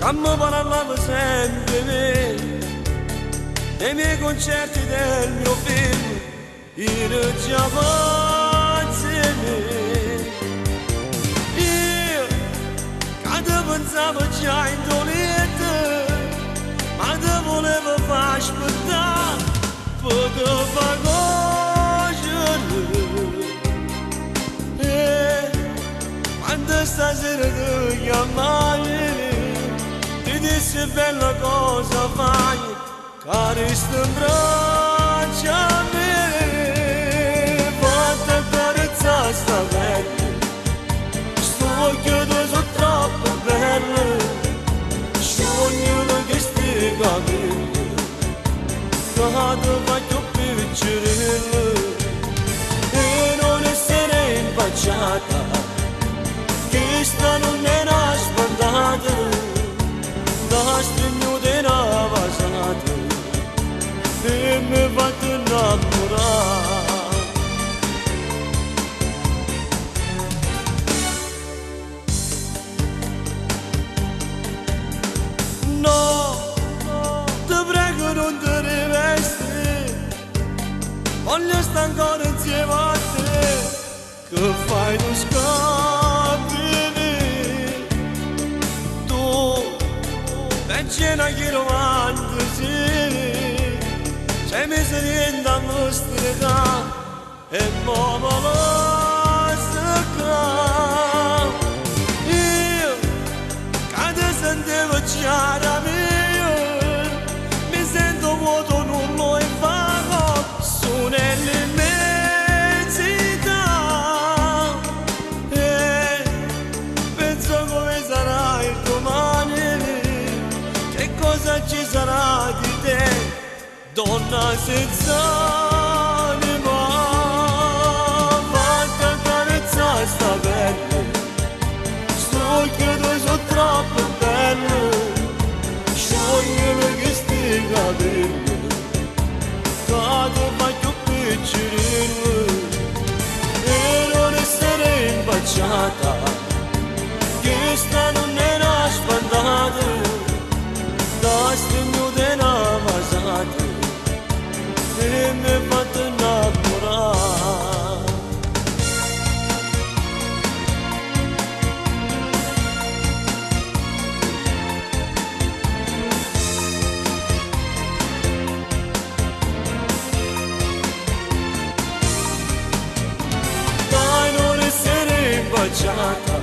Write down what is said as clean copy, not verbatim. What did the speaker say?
Mamma parlava sempre me, dei miei concerti del mio film, io già me. Io, quando pensavo già in dolente, ma te volevo far aspettare, poco fa cogliere. Quando stasera ti chiamai, ti dissi bella cosa fai, cari sto in braccio a me. Fatti accarezzare sta pelle, sto occhio tuo sono troppo bello, sogno che sti capelli, che ti faccio piccerello, e non essere impacciata, che sta non è una spandata, da stringnuta e una vasata, e mi fatto innamorare. No, ti prego non ti rivesti, voglio stare ancora insieme a te, che fai tu scappi. Cena che romantici, c'è miseria a mostrare e mamma lo sa. Io, quando sentivo chiaramente, mi sento vuoto, nullo e vago, sono nell'immensità. E penso come sarà il domani, cosa ci sarà di te, donna senza anima. Fatti accarezzare sta pelle, sto occhio tuo sono troppo bello, sciogliere che sti capelli, che ti faccio piccerello, e non essere impacciata, che sta non è una spandata, da stringnuta e una vasata, e mi fatto innamorare. Dai non essere impacciata,